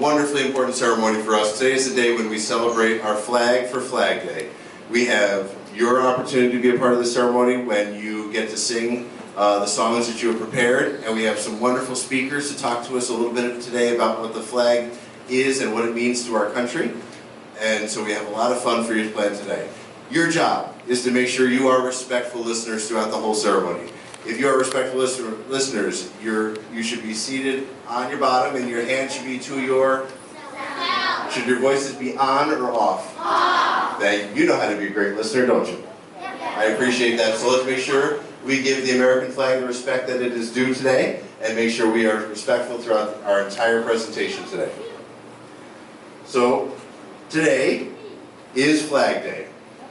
wonderfully important ceremony for us. Today is the day when we celebrate our flag for Flag Day. We have your opportunity to be a part of the ceremony when you get to sing the songs that you have prepared, and we have some wonderful speakers to talk to us a little bit today about what the flag is and what it means to our country. And so we have a lot of fun for you to plan today. Your job is to make sure you are respectful listeners throughout the whole ceremony. If you are respectful listeners, you should be seated on your bottom and your hand should be to your... Should your voices be on or off? Off. You know how to be a great listener, don't you? I appreciate that. So let's make sure we give the American flag the respect that it is due today, and make sure we are respectful throughout our entire presentation today. So, today is Flag Day.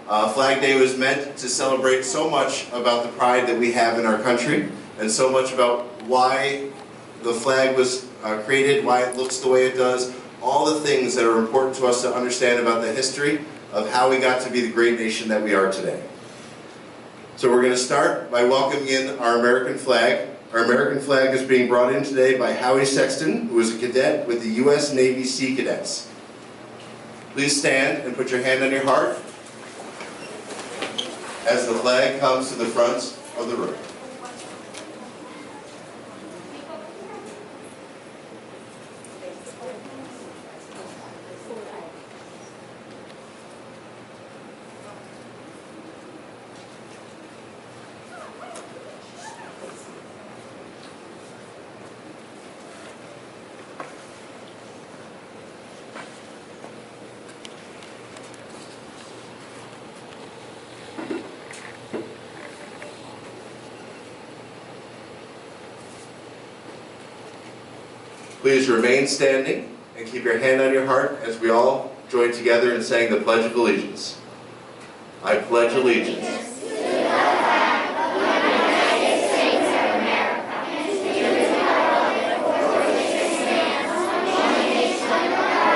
Flag Day was meant to celebrate so much about the pride that we have in our country, and so much about why the flag was created, why it looks the way it does, all the things that are important to us to understand about the history of how we got to be the great nation that we are today. So we're going to start by welcoming in our American flag. Our American flag is being brought in today by Howie Sexton, who is a cadet with the U.S. Navy Sea Cadets. Please stand and put your hand on your heart as the flag comes to the front of the room. Please remain standing and keep your hand on your heart as we all join together in saying the Pledge of Allegiance. I pledge allegiance to the flag of the United States of America and to the republic for which it stands, one nation under God,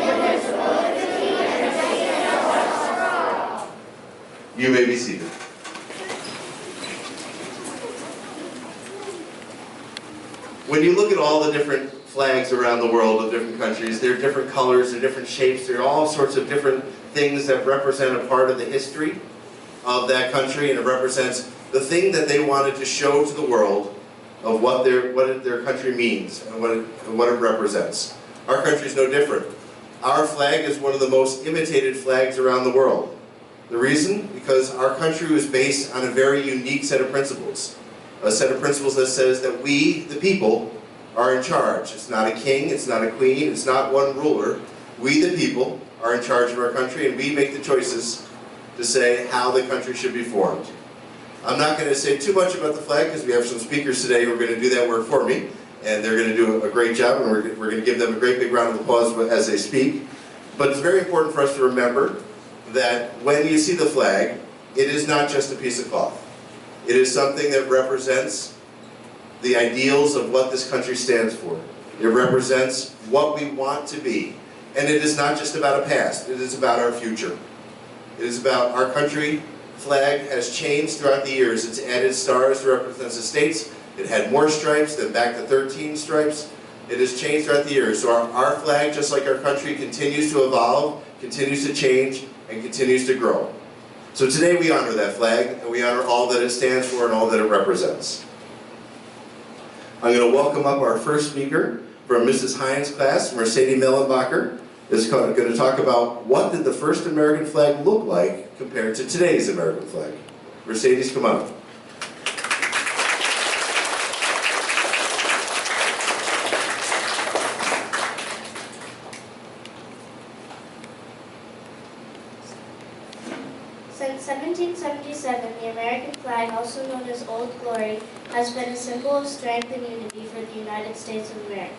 indivisible, with liberty and justice for all. You may be seated. When you look at all the different flags around the world of different countries, they're different colors, they're different shapes, they're all sorts of different things that represent a part of the history of that country, and it represents the thing that they wanted to show to the world of what their country means and what it represents. Our country is no different. Our flag is one of the most imitated flags around the world. The reason? Because our country was based on a very unique set of principles. A set of principles that says that we, the people, are in charge. It's not a king, it's not a queen, it's not one ruler. We, the people, are in charge of our country, and we make the choices to say how the country should be formed. I'm not going to say too much about the flag because we have some speakers today who are going to do that work for me, and they're going to do a great job, and we're going to give them a great big round of applause as they speak. But it's very important for us to remember that when you see the flag, it is not just a piece of cloth. It is something that represents the ideals of what this country stands for. It represents what we want to be. And it is not just about a past, it is about our future. It is about our country. Flag has changed throughout the years. It's added stars to represent the states. It had more stripes, then back to 13 stripes. It has changed throughout the years. So our flag, just like our country, continues to evolve, continues to change, and continues to grow. So today we honor that flag, and we honor all that it stands for and all that it represents. I'm going to welcome up our first speaker from Mrs. Hines' class, Mercedes Mellenbacher, is going to talk about what did the first American flag look like compared to today's American flag. Mercedes, come on. Since 1777, the American flag, also known as Old Glory, has been a symbol of strength and unity for the United States of America.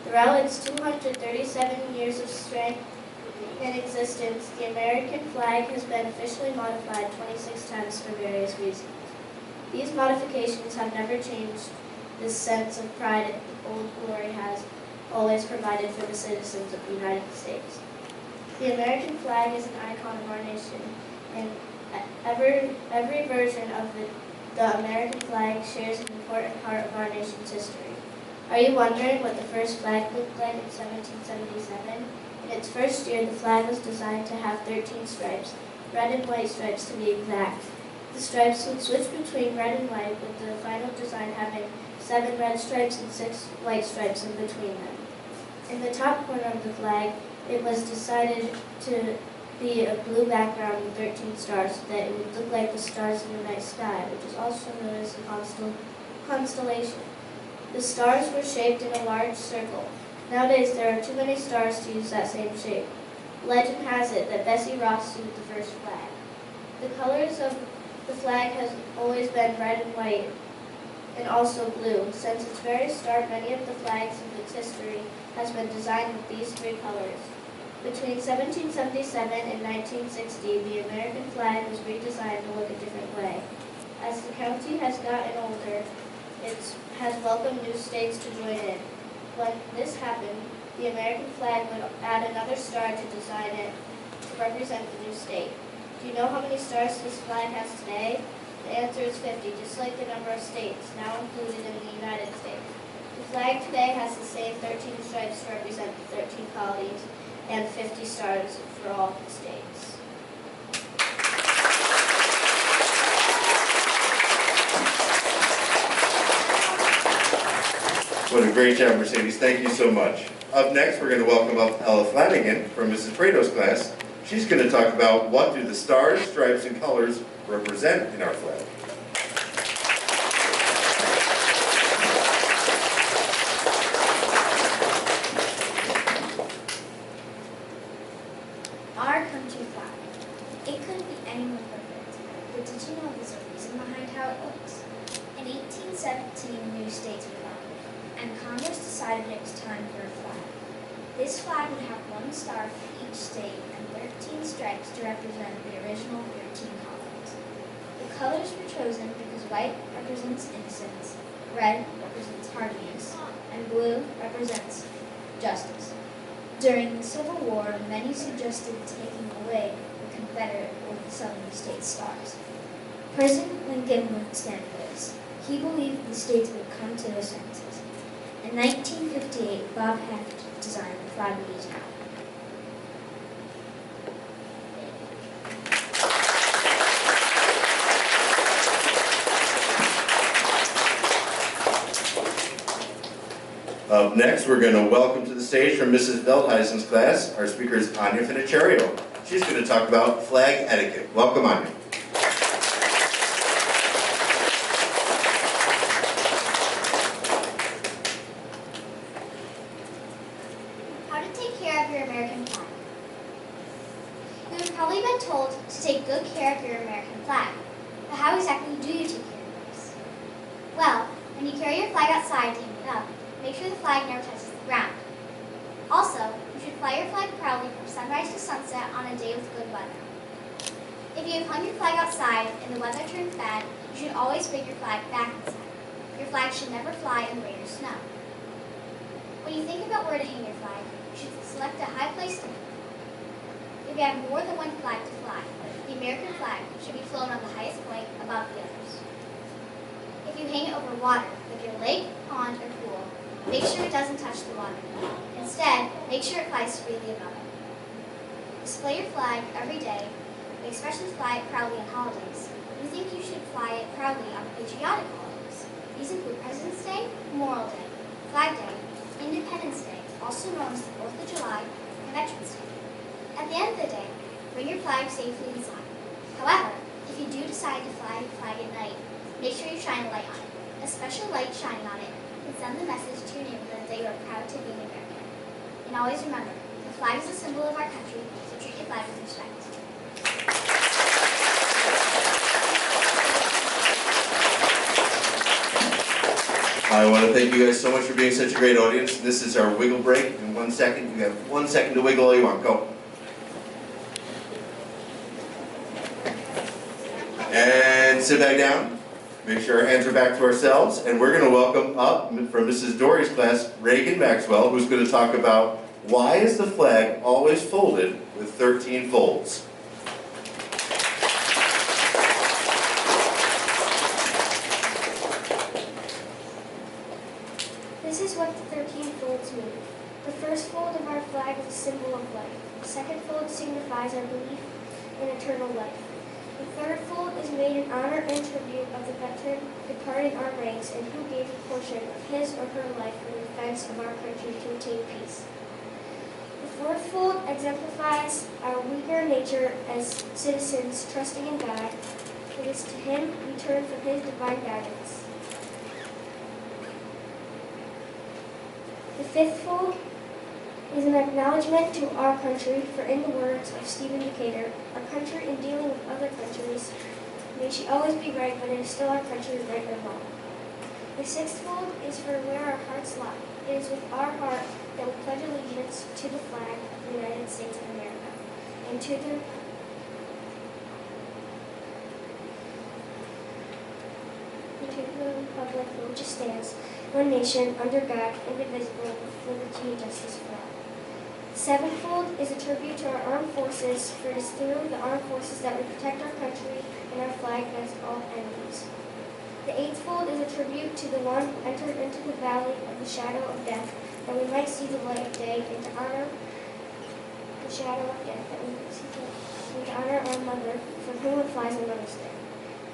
Throughout its 237 years of strength in existence, the American flag has been officially modified 26 times for various reasons. These modifications have never changed this sense of pride Old Glory has always provided for the citizens of the United States. The American flag is an icon of our nation, and every version of the American flag shares an important part of our nation's history. Are you wondering what the first flag looked like in 1777? In its first year, the flag was designed to have 13 stripes, red and white stripes to be exact. The stripes would switch between red and white, with the final design having 7 red stripes and 6 white stripes in between them. In the top corner of the flag, it was decided to be a blue background with 13 stars so that it would look like the stars in the night sky, which is also known as the constellation. The stars were shaped in a large circle. Nowadays, there are too many stars to use that same shape. Legend has it that Bessie Ross used the first flag. The colors of the flag has always been red and white, and also blue. Since its very start, many of the flags in its history has been designed with these 3 colors. Between 1777 and 1960, the American flag was redesigned to look a different way. As the county has gotten older, it has welcomed new states to join in. When this happened, the American flag would add another star to design it to represent the new state. Do you know how many stars this flag has today? The answer is 50, just like the number of states now included in the United States. The flag today has the same 13 stripes to represent the 13 colonies and 50 stars for all the states. What a great job, Mercedes. Thank you so much. Up next, we're going to welcome up Ella Flanagan from Mrs. Prado's class. She's going to talk about what do the stars, stripes, and colors represent in our flag. Our country flag. It couldn't be any more perfect. But did you know there's a reason behind how it looks? In 1817, new states were founded, and Congress decided it was time for a flag. This flag would have 1 star for each state and 13 stripes to represent the original 13 colonies. The colors were chosen because white represents innocence, red represents hardiness, and blue represents justice. During the Civil War, many suggested taking away the Confederate or the Southern States stars. President Lincoln wouldn't stand for this. He believed the states would come to their senses. In 1958, Bob Heft designed the flag we use now. Up next, we're going to welcome to the stage from Mrs. Veldhuisen's class. Our speaker is Anya Finicherio. She's going to talk about flag etiquette. Welcome, Anya. How to take care of your American flag. You have probably been told to take good care of your American flag, but how exactly do you take care of this? Well, when you carry your flag outside to hang it up, make sure the flag never touches the ground. Also, you should fly your flag proudly from sunrise to sunset on a day with good weather. If you have hung your flag outside and the weather turns bad, you should always bring your flag back inside. Your flag should never fly in rain or snow. When you think about where to hang your flag, you should select a high place to hang it. If you have more than 1 flag to fly, the American flag should be flown on the highest point above the others. If you hang it over water, like your lake, pond, or pool, make sure it doesn't touch the water. Instead, make sure it flies freely above it. Display your flag every day, but especially fly it proudly on holidays. You think you should fly it proudly on patriotic holidays. These include President's Day, Memorial Day, Flag Day, Independence Day, also known as the 4th of July, and Veterans Day. At the end of the day, bring your flag safely inside. However, if you do decide to fly your flag at night, make sure you shine a light on it. A special light shining on it can send the message to your neighborhood that you are proud to be an American. And always remember, the flag is a symbol of our country, so treat your flag with respect. I want to thank you guys so much for being such a great audience. This is our wiggle break. In 1 second, you have 1 second to wiggle all you want. Go. And sit back down. Make sure our hands are back to ourselves. And we're going to welcome up from Mrs. Dory's class, Reagan Maxwell, who's going to talk about why is the flag always folded with 13 folds. This is what first fold of our flag is a symbol of life. The second fold signifies our belief in eternal life. The third fold is made in honor and tribute of the veteran departed our ranks and who gave a portion of his or her life in defense of our country to attain peace. The fourth fold exemplifies our weaker nature as citizens trusting in God. It is to Him we turn for His divine guidance. The fifth fold is an acknowledgement to our country, for in the words of Stephen Decatur, our country in dealing with other countries, may she always be right when it is still our country, right or wrong. The sixth fold is for where our hearts lie. It is with our heart that we pledge allegiance to the flag of the United States of America and to the republic for which it stands, one nation, under God, indivisible, with liberty and justice for all. The seventh fold is a tribute to our armed forces, for it is through the armed forces that we protect our country and our flag against all enemies. The eighth fold is a tribute to the one who entered into the valley of the shadow of death, that we might see the light of day, and to honor the shadow of death, that we might see the and to honor our mother, for whom it flies on Mother's Day.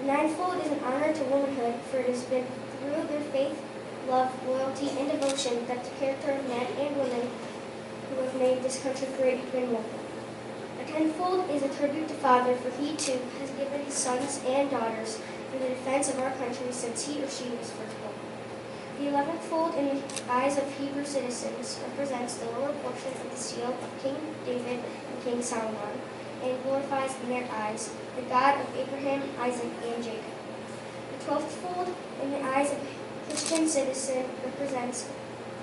The ninthfold is an honor to womanhood, for it has been through their faith, love, loyalty, and devotion that the character of men and women who have made this country great have been molded. The tenfold is a tribute to Father, for he too has given his sons and daughters for the defense of our country since he or she was first born. The 11th fold, in the eyes of Hebrew citizens, represents the lower portion of the seal of King David and King Solomon, and glorifies in their eyes the God of Abraham, Isaac, and Jacob. The 12th fold, in the eyes of a Christian citizen, represents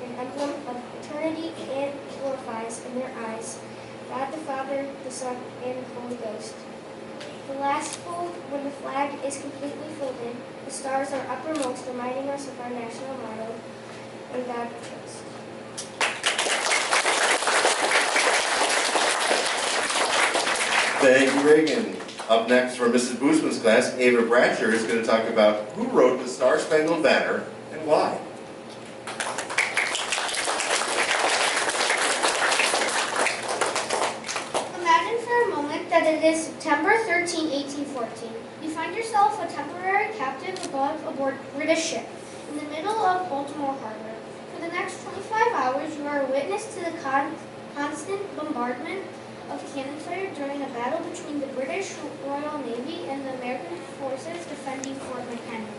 an emblem of eternity and glorifies in their eyes God the Father, the Son, and the Holy Ghost. The last fold, when the flag is completely folded, the stars are uppermost, reminding us of our national motto, "In God we trust." Thank you, Reagan. Up next from Mrs. Boozman's class, Ava Bratcher is going to talk about who wrote the Star Spangled Banner and why. Imagine for a moment that it is September 13, 1814. You find yourself a temporary captive above a British ship in the middle of Baltimore Harbor. For the next 25 hours, you are a witness to the constant bombardment of cannon fire during a battle between the British Royal Navy and the American forces defending Fort McHenry.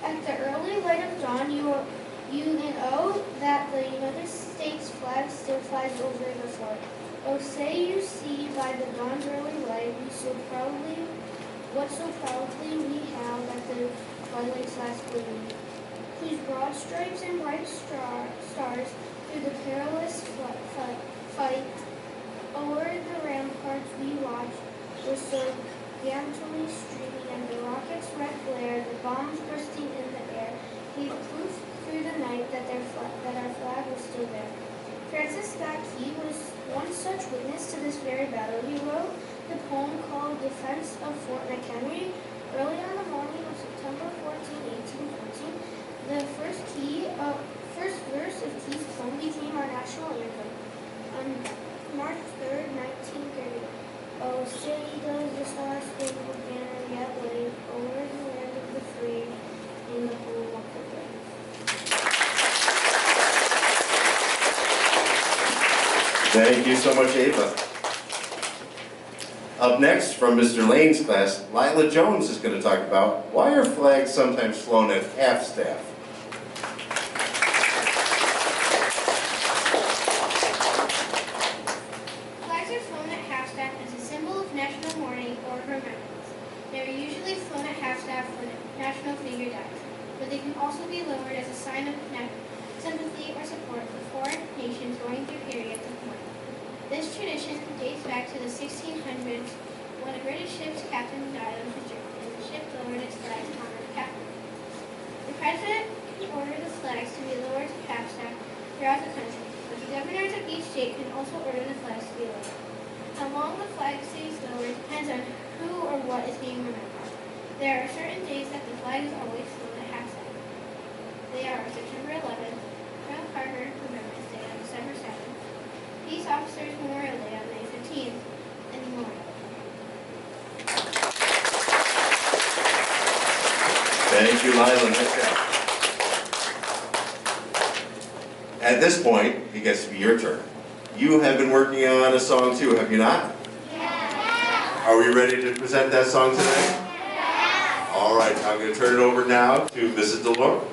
At the early light of dawn, you know that the United States flag still flies over the fort. Oh, say you see by the dawn's early light, what so proudly we hailed at the twilight's last gleam, whose broad stripes and bright stars through the perilous fight o'er the ramparts we watched were so gallantly streaming, and the rockets' red glare, the bombs bursting in the air, gave proof through the night that our flag was still there. Francis Scott Key was one such witness to this very battle. He wrote the poem called "Defense of Fort McHenry" early on the morning of September 14, 1814. The first verse of Key's poem became our national anthem. On March 3rd, 1930. Oh, say does the star-spangled banner yet wave over the land of the free in the home of the brave. Thank you so much, Ava. Up next, from Mr. Lane's class, Lila Jones is going to talk about why are flags sometimes flown at half-staff. Flags are flown at half-staff as a symbol of national mourning or remembrance. They are usually flown at half-staff when a national figure dies, but they can also be lowered as a sign of sympathy or support for foreign nations going through periods of mourning. This tradition dates back to the 1600s when a British ship's captain died on his journey, and the ship lowered its flag to honor the captain. The president ordered the flags to be lowered to half-staff throughout the country, but the governors of each state can also order the flags to be lowered. How long the flag stays lowered depends on who or what is being remembered. There are certain days that the flag is always flown at half-staff. They are September 11th, Colonel Carter Remembrance Day on December 7th, Officers Memorial Day on May 15th in the morning. Thank you, Lila. Nice job. At this point, it gets to be your turn. You have been working on a song too, have you not? Yeah. Are we ready to present that song today? Yeah. All right, I'm going to turn it over now to Mrs. DeLore.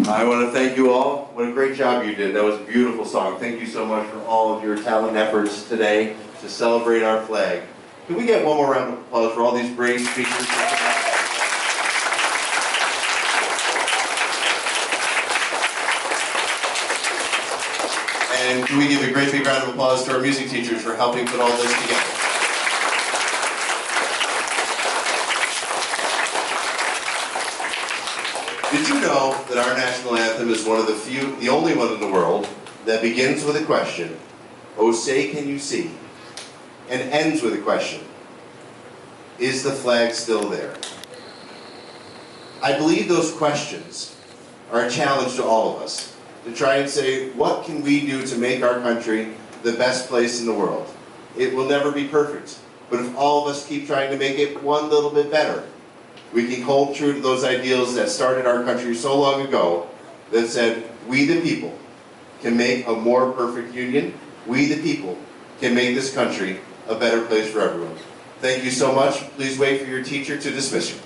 I want to thank you all. What a great job you did. That was a beautiful song. Thank you so much for all of your talent and efforts today to celebrate our flag. Can we get one more round of applause for all these great speakers? And can we give a great big round of applause to our music teachers for helping put all this together? Did you know that our national anthem is one of the only one in the world that begins with a question, "Oh say can you see?" and ends with a question, "Is the flag still there?" I believe those questions are a challenge to all of us, to try and say, what can we do to make our country the best place in the world? It will never be perfect, but if all of us keep trying to make it one little bit better, we can hold true to those ideals that started our country so long ago that said, we the people can make a more perfect union. We the people can make this country a better place for everyone. Thank you so much. Please wait for your teacher to dismiss you.